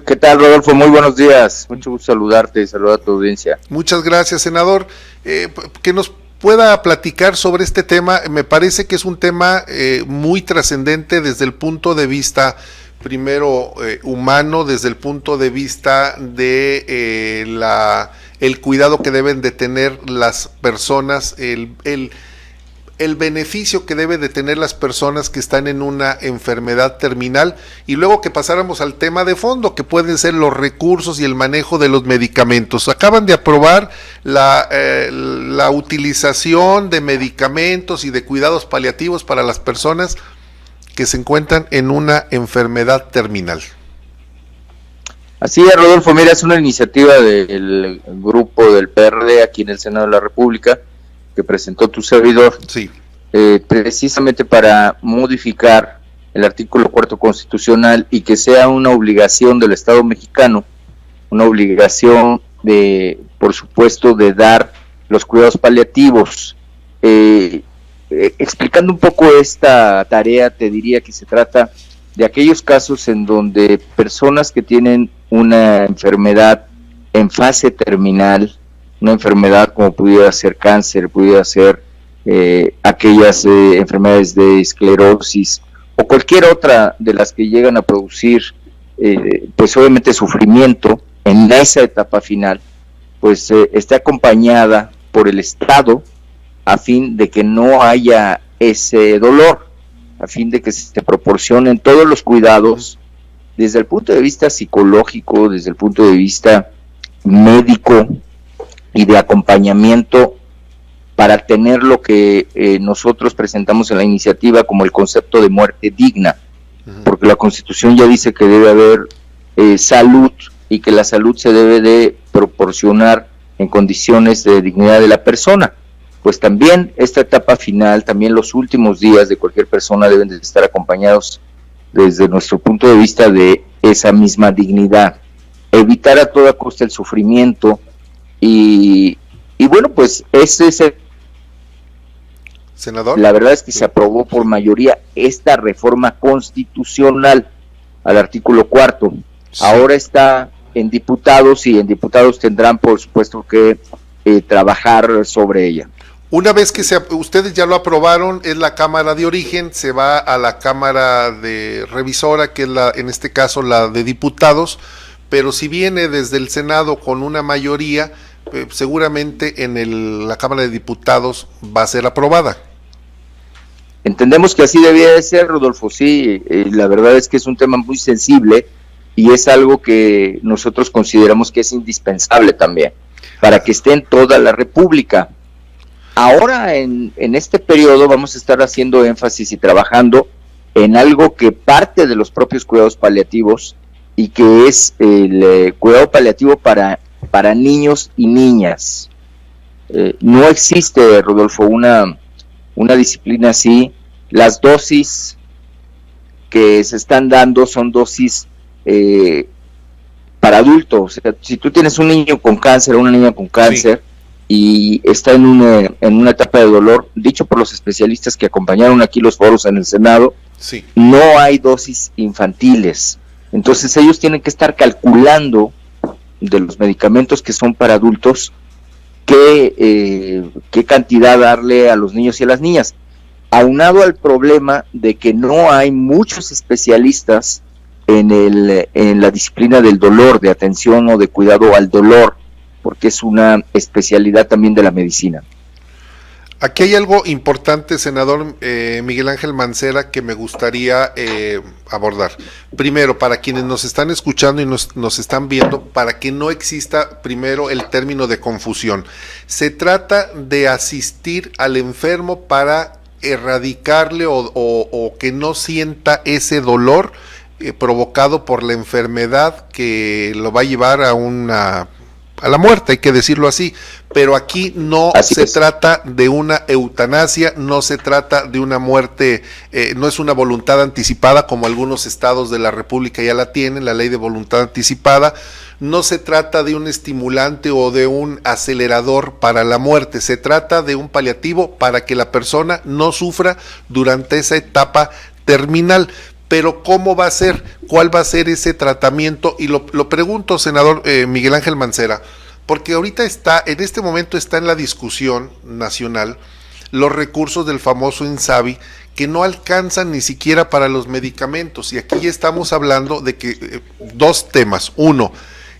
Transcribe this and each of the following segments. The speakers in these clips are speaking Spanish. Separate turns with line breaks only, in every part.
¿Qué tal, Rodolfo? Muy buenos días. Mucho gusto saludarte y saludar a tu audiencia.
Muchas gracias, senador. Que nos pueda platicar sobre este tema. Me parece que es un tema muy trascendente desde el punto de vista, primero, humano, desde el punto de vista de el cuidado que deben de tener las personas, el beneficio que debe de tener las personas que están en una enfermedad terminal, y luego que pasáramos al tema de fondo, que pueden ser los recursos y el manejo de los medicamentos. Acaban de aprobar la utilización de medicamentos y de cuidados paliativos para las personas que se encuentran en una enfermedad terminal.
Así es, Rodolfo. Mira, es una iniciativa del grupo del PRD aquí en el Senado de la República, que presentó tu servidor,
sí.
Precisamente para modificar el artículo 4 constitucional y que sea una obligación del Estado mexicano, una obligación de, por supuesto, de dar los cuidados paliativos. Explicando un poco esta tarea, te diría que se trata de aquellos casos en donde personas que tienen una enfermedad en fase terminal, una enfermedad como pudiera ser cáncer, pudiera ser aquellas enfermedades de esclerosis o cualquier otra de las que llegan a producir pues obviamente sufrimiento en esa etapa final, pues esté acompañada por el Estado a fin de que no haya ese dolor, a fin de que se proporcionen todos los cuidados desde el punto de vista psicológico, desde el punto de vista médico y de acompañamiento, para tener lo que nosotros presentamos en la iniciativa como el concepto de muerte digna, porque la Constitución ya dice que debe haber salud y que la salud se debe de proporcionar en condiciones de dignidad de la persona. Pues también esta etapa final, también los últimos días de cualquier persona deben de estar acompañados desde nuestro punto de vista de esa misma dignidad, evitar a toda costa el sufrimiento. Y bueno, pues ese es el...
Senador.
La verdad es que se aprobó por mayoría esta reforma constitucional al artículo 4. Sí. Ahora está en diputados y en diputados tendrán, por supuesto, que trabajar sobre ella.
Una vez que ustedes ya lo aprobaron, es la Cámara de Origen, se va a la Cámara de Revisora, que es en este caso la de Diputados, pero si viene desde el Senado con una mayoría, seguramente en la Cámara de Diputados va a ser aprobada.
Entendemos que así debía de ser, Rodolfo. Sí, la verdad es que es un tema muy sensible y es algo que nosotros consideramos que es indispensable también para que esté en toda la República. Ahora en este periodo vamos a estar haciendo énfasis y trabajando en algo que parte de los propios cuidados paliativos y que es el cuidado paliativo para niños y niñas. No existe, Rodolfo, una disciplina así. Las dosis que se están dando son dosis para adultos. O sea, si tú tienes un niño con cáncer o una niña con cáncer, sí, y está en una etapa de dolor, dicho por los especialistas que acompañaron aquí los foros en el Senado,
sí,
no hay dosis infantiles. Entonces ellos tienen que estar calculando de los medicamentos que son para adultos qué cantidad darle a los niños y a las niñas, aunado al problema de que no hay muchos especialistas en la disciplina del dolor, de atención o de cuidado al dolor, porque es una especialidad también de la medicina.
Aquí hay algo importante, senador Miguel Ángel Mancera, que me gustaría abordar. Primero, para quienes nos están escuchando y nos están viendo, para que no exista primero el término de confusión. Se trata de asistir al enfermo para erradicarle o que no sienta ese dolor provocado por la enfermedad que lo va a llevar a la muerte, hay que decirlo así, pero aquí no se trata de una eutanasia, no se trata de una muerte, no es una voluntad anticipada como algunos estados de la República ya la tienen, la ley de voluntad anticipada, no se trata de un estimulante o de un acelerador para la muerte, se trata de un paliativo para que la persona no sufra durante esa etapa terminal. pero ¿cómo va a ser? ¿Cuál va a ser ese tratamiento? Y lo pregunto, senador Miguel Ángel Mancera, porque ahorita en este momento está en la discusión nacional los recursos del famoso INSABI que no alcanzan ni siquiera para los medicamentos, y aquí estamos hablando de que dos temas. Uno,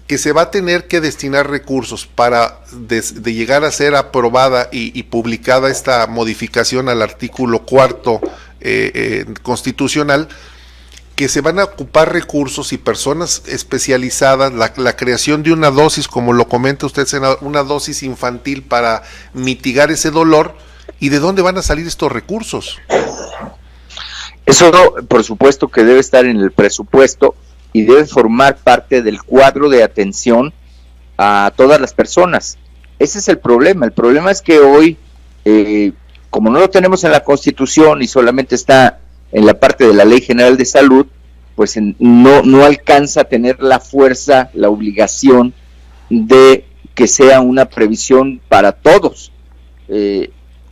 que se va a tener que destinar recursos para de llegar a ser aprobada y publicada esta modificación al artículo 4 constitucional, que se van a ocupar recursos y personas especializadas, la creación de una dosis, como lo comenta usted, senador, una dosis infantil para mitigar ese dolor. ¿Y de dónde van a salir estos recursos?
Eso, por supuesto, que debe estar en el presupuesto y debe formar parte del cuadro de atención a todas las personas. Ese es el problema. El problema es que hoy, como no lo tenemos en la Constitución y solamente está en la parte de la Ley General de Salud, pues no alcanza a tener la fuerza, la obligación de que sea una previsión para todos.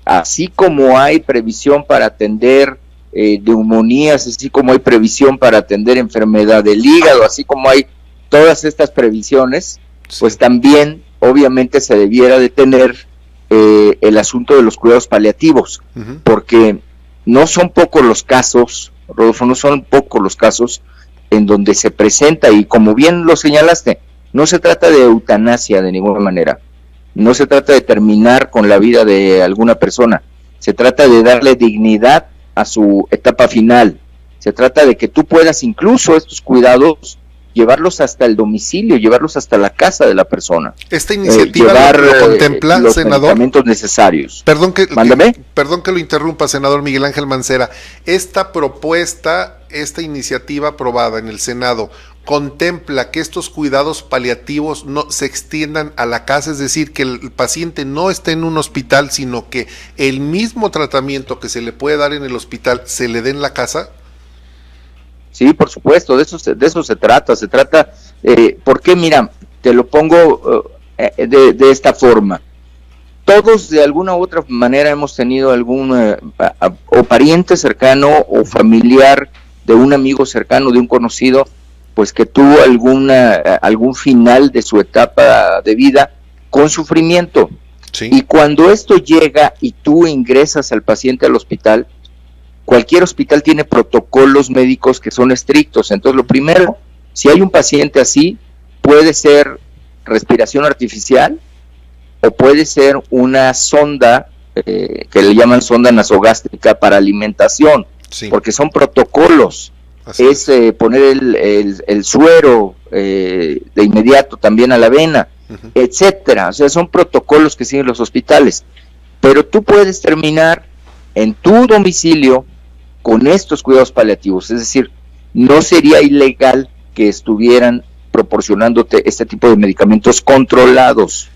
Así como hay previsión para atender neumonías, así como hay previsión para atender enfermedad del hígado, así como hay todas estas previsiones, sí, pues también obviamente se debiera de tener el asunto de los cuidados paliativos, porque no son pocos los casos, Rodolfo, no son pocos los casos en donde se presenta, y como bien lo señalaste, no se trata de eutanasia de ninguna manera, no se trata de terminar con la vida de alguna persona, se trata de darle dignidad a su etapa final, se trata de que tú puedas incluso estos cuidados llevarlos hasta el domicilio, llevarlos hasta la casa de la persona.
Esta iniciativa lo contempla,
los
senador.
Medicamentos necesarios.
Perdón que lo interrumpa, senador Miguel Ángel Mancera. Esta propuesta, esta iniciativa aprobada en el Senado, contempla que estos cuidados paliativos no se extiendan a la casa, es decir, que el paciente no esté en un hospital, sino que el mismo tratamiento que se le puede dar en el hospital se le dé en la casa.
Sí, por supuesto, de eso se trata, porque mira, te lo pongo de esta forma. Todos de alguna u otra manera hemos tenido algún o pariente cercano o familiar de un amigo cercano, de un conocido, pues que tuvo algún final de su etapa de vida con sufrimiento. Sí. Y cuando esto llega y tú ingresas al paciente al hospital, cualquier hospital tiene protocolos médicos que son estrictos. Entonces, lo primero, si hay un paciente así, puede ser respiración artificial o puede ser una sonda que le llaman sonda nasogástrica para alimentación, sí, porque son protocolos. Es poner el suero de inmediato también a la vena, etcétera. O sea, son protocolos que siguen los hospitales. Pero tú puedes terminar en tu domicilio con estos cuidados paliativos, es decir, no sería ilegal que estuvieran proporcionándote este tipo de medicamentos controlados.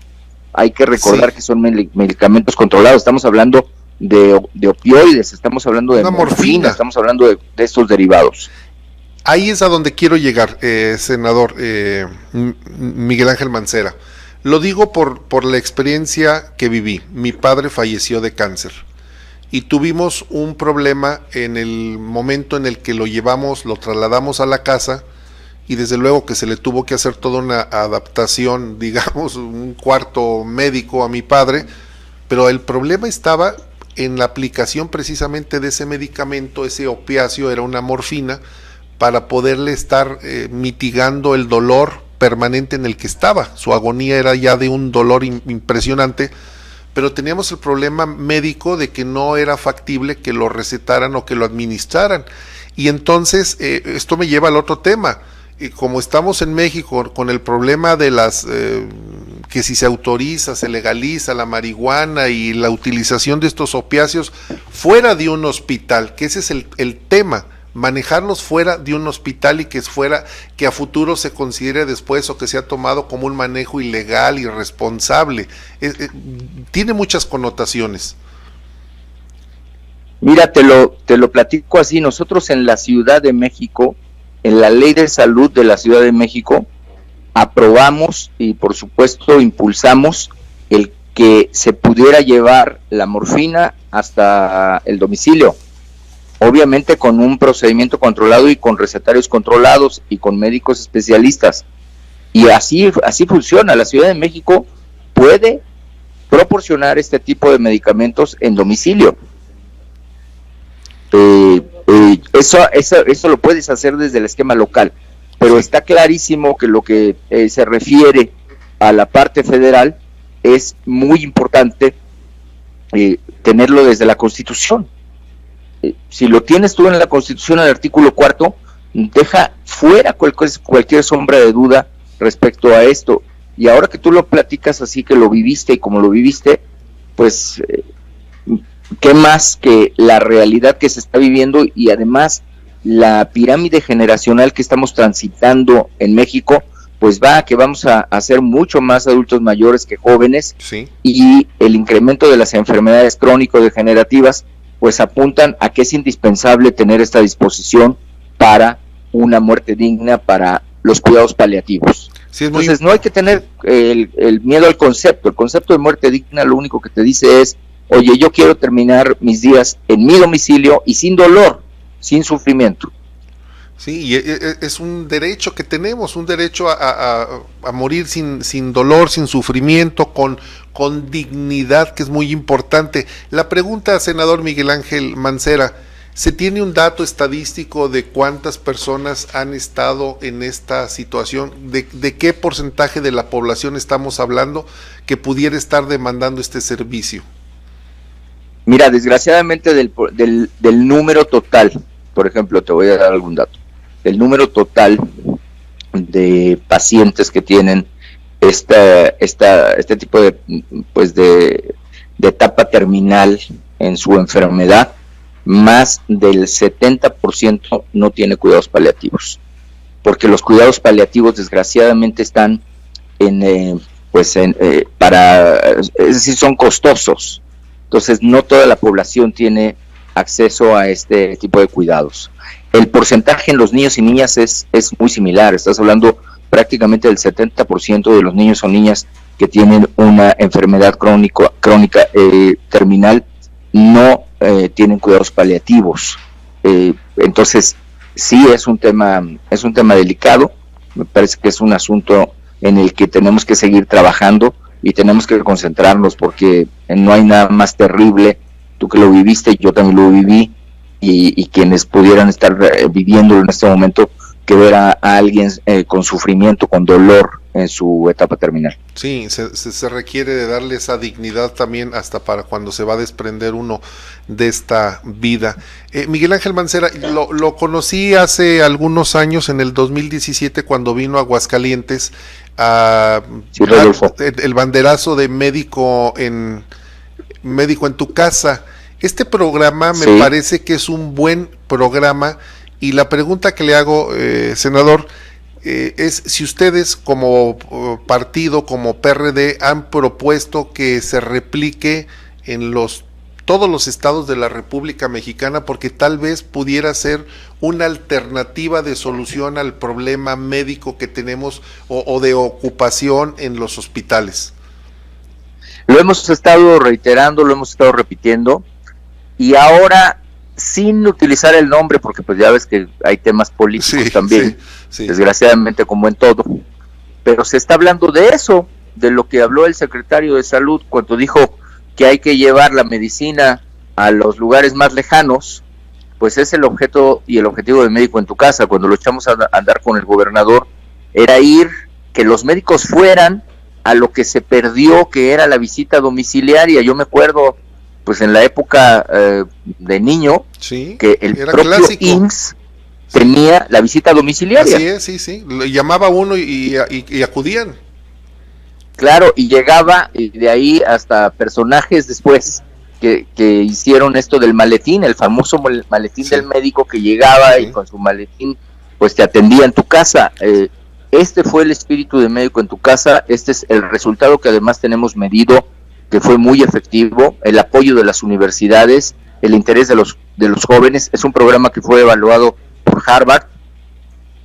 Hay que recordar, sí, que son medicamentos controlados. Estamos hablando de opioides, estamos hablando de morfina, estamos hablando de estos derivados.
Ahí es a donde quiero llegar, senador Miguel Ángel Mancera. Lo digo por la experiencia que viví. Mi padre falleció de cáncer y tuvimos un problema en el momento en el que lo trasladamos a la casa, y desde luego que se le tuvo que hacer toda una adaptación, digamos, un cuarto médico a mi padre, pero el problema estaba en la aplicación precisamente de ese medicamento. Ese opiáceo era una morfina, para poderle estar mitigando el dolor permanente en el que estaba. Su agonía era ya de un dolor impresionante, pero teníamos el problema médico de que no era factible que lo recetaran o que lo administraran. Y entonces esto me lleva al otro tema. Como estamos en México con el problema de que si se autoriza, se legaliza la marihuana y la utilización de estos opiáceos fuera de un hospital, que ese es el tema, manejarlos fuera de un hospital, y que a futuro se considere después, o que sea tomado como un manejo ilegal, irresponsable. Tiene muchas connotaciones.
Mira, te lo platico así. Nosotros en la Ciudad de México, en la Ley de Salud de la Ciudad de México, aprobamos y por supuesto impulsamos el que se pudiera llevar la morfina hasta el domicilio. obviamente con un procedimiento controlado y con recetarios controlados y con médicos especialistas. Y así funciona. La Ciudad de México puede proporcionar este tipo de medicamentos en domicilio. Eso lo puedes hacer desde el esquema local, pero está clarísimo que lo que se refiere a la parte federal es muy importante tenerlo desde la Constitución. Si lo tienes tú en la Constitución, el artículo 4, deja fuera cualquier sombra de duda respecto a esto. Y ahora que tú lo platicas así, que lo viviste y como lo viviste, pues qué más que la realidad que se está viviendo, y además la pirámide generacional que estamos transitando en México, pues va a que vamos a ser mucho más adultos mayores que jóvenes,
sí.
Y el incremento de las enfermedades crónico-degenerativas pues apuntan a que es indispensable tener esta disposición para una muerte digna, para los cuidados paliativos.
Sí,
entonces no hay que tener el miedo al concepto. El concepto de muerte digna lo único que te dice es: oye, yo quiero terminar mis días en mi domicilio y sin dolor, sin sufrimiento.
Sí, y es un derecho que tenemos, un derecho a morir sin dolor, sin sufrimiento, con dignidad, que es muy importante. La pregunta, senador Miguel Ángel Mancera, ¿se tiene un dato estadístico de cuántas personas han estado en esta situación? ¿De qué porcentaje de la población estamos hablando que pudiera estar demandando este servicio?
Mira, desgraciadamente del número total, por ejemplo, te voy a dar algún dato. El número total de pacientes que tienen este tipo de etapa terminal en su enfermedad, más del 70% no tiene cuidados paliativos, porque los cuidados paliativos desgraciadamente están es decir, son costosos. Entonces no toda la población tiene acceso a este tipo de cuidados. El porcentaje en los niños y niñas es muy similar. Estás hablando prácticamente del 70% de los niños o niñas que tienen una enfermedad crónica terminal no tienen cuidados paliativos. Entonces sí es un tema delicado. Me parece que es un asunto en el que tenemos que seguir trabajando y tenemos que concentrarnos, porque no hay nada más terrible. Tú que lo viviste, yo también lo viví, y quienes pudieran estar viviendo en este momento, que ver a alguien con sufrimiento, con dolor en su etapa terminal.
Sí, se requiere de darle esa dignidad también hasta para cuando se va a desprender uno de esta vida. Miguel Ángel Mancera, lo conocí hace algunos años, en el 2017, cuando vino a Aguascalientes a el banderazo de médico en tu casa. Este programa me parece que es un buen programa, y la pregunta que le hago, senador, es si ustedes como partido, como PRD, han propuesto que se replique en todos los estados de la República Mexicana, porque tal vez pudiera ser una alternativa de solución al problema médico que tenemos o de ocupación en los hospitales.
Lo hemos estado reiterando, lo hemos estado repitiendo, y ahora, sin utilizar el nombre, porque pues ya ves que hay temas políticos también, desgraciadamente, como en todo, pero se está hablando de eso, de lo que habló el secretario de Salud cuando dijo que hay que llevar la medicina a los lugares más lejanos. Pues es el objeto y el objetivo de Médico en tu Casa. Cuando lo echamos a andar con el gobernador, era que los médicos fueran a lo que se perdió, que era la visita domiciliaria. Yo me acuerdo, pues en la época de niño, que el propio clásico. IMSS tenía la visita domiciliaria.
Así es, sí. Le llamaba uno y acudían.
Claro, y llegaba, y de ahí hasta personajes después que hicieron esto del maletín, el famoso maletín del médico que llegaba y con su maletín pues te atendía en tu casa. Este fue el espíritu de Médico en tu Casa. Este es el resultado que además tenemos medido, que fue muy efectivo, el apoyo de las universidades, el interés de los jóvenes. Es un programa que fue evaluado por Harvard,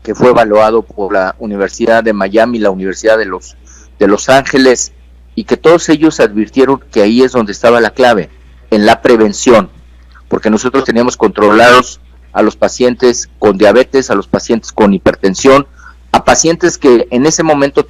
que fue evaluado por la Universidad de Miami, la Universidad de Los Ángeles, y que todos ellos advirtieron que ahí es donde estaba la clave, en la prevención, porque nosotros teníamos controlados a los pacientes con diabetes, a los pacientes con hipertensión, a pacientes que en ese momento,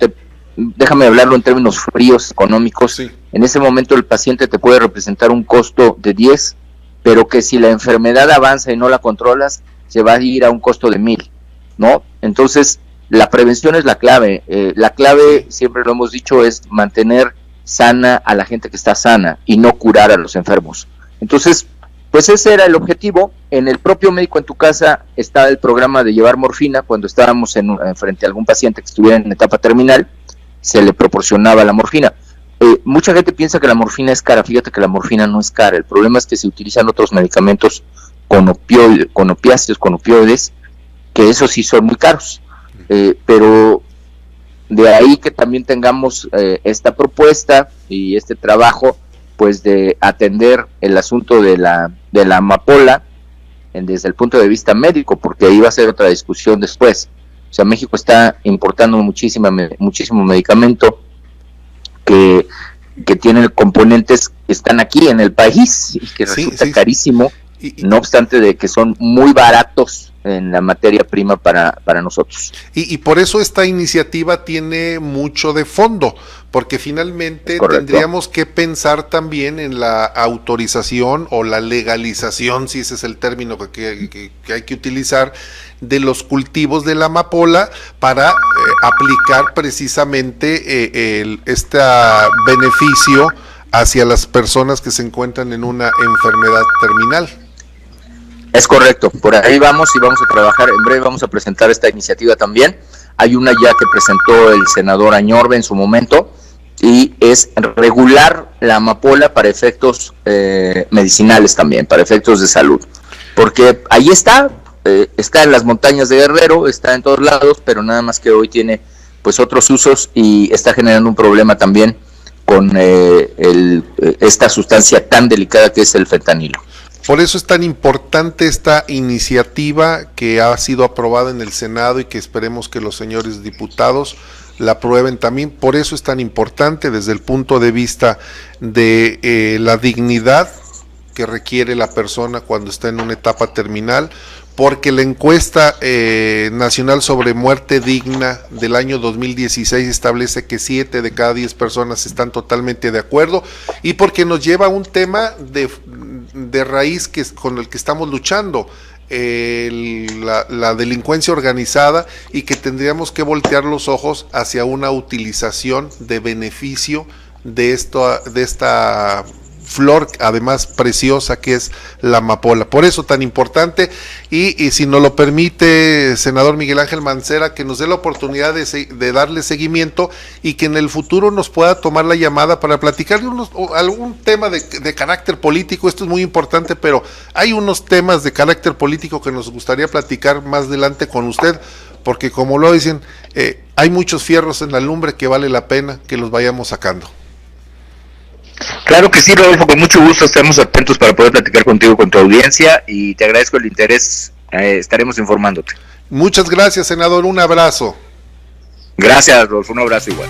déjame hablarlo en términos fríos económicos, sí. En ese momento el paciente te puede representar un costo de 10, pero que si la enfermedad avanza y no la controlas, se va a ir a un costo de 1,000, ¿no? Entonces, la prevención es la clave. La clave, siempre lo hemos dicho, es mantener sana a la gente que está sana y no curar a los enfermos. Entonces, pues ese era el objetivo. En el propio Médico en tu Casa está el programa de llevar morfina. Cuando estábamos frente a algún paciente que estuviera en etapa terminal, se le proporcionaba la morfina. Mucha gente piensa que la morfina es cara. Fíjate que la morfina no es cara. El problema es que se utilizan otros medicamentos con opiáceos, con opioides, que esos sí son muy caros. Pero de ahí que también tengamos esta propuesta y este trabajo, pues de atender el asunto de la amapola desde el punto de vista médico, porque ahí va a ser otra discusión después. O sea, México está importando muchísimo medicamento que tienen componentes que están aquí en el país y que resulta carísimo, no obstante de que son muy baratos en la materia prima para nosotros.
Y por eso esta iniciativa tiene mucho de fondo, porque finalmente tendríamos que pensar también en la autorización o la legalización, si ese es el término que hay que utilizar, de los cultivos de la amapola para aplicar precisamente este beneficio hacia las personas que se encuentran en una enfermedad terminal.
Es correcto, por ahí vamos y vamos a trabajar, en breve vamos a presentar esta iniciativa también. Hay una ya que presentó el senador Añorbe en su momento, y es regular la amapola para efectos medicinales también, para efectos de salud, porque ahí está en las montañas de Guerrero, está en todos lados, pero nada más que hoy tiene pues otros usos y está generando un problema también con esta sustancia tan delicada que es el fentanilo.
Por eso es tan importante esta iniciativa que ha sido aprobada en el Senado y que esperemos que los señores diputados la aprueben también. Por eso es tan importante desde el punto de vista de la dignidad que requiere la persona cuando está en una etapa terminal, porque la encuesta nacional sobre muerte digna del año 2016 establece que 7 de cada 10 personas están totalmente de acuerdo, y porque nos lleva a un tema de raíz con el que estamos luchando, la delincuencia organizada, y que tendríamos que voltear los ojos hacia una utilización de beneficio de esta flor, además preciosa, que es la amapola. Por eso tan importante, y si nos lo permite, senador Miguel Ángel Mancera, que nos dé la oportunidad de darle seguimiento y que en el futuro nos pueda tomar la llamada para platicar de algún tema de carácter político. Esto es muy importante, pero hay unos temas de carácter político que nos gustaría platicar más adelante con usted, porque como lo dicen, hay muchos fierros en la lumbre que vale la pena que los vayamos sacando.
Claro que sí, Rodolfo, con mucho gusto estamos atentos para poder platicar contigo, con tu audiencia, y te agradezco el interés, estaremos informándote.
Muchas gracias, senador, un abrazo.
Gracias, Rodolfo, un abrazo igual.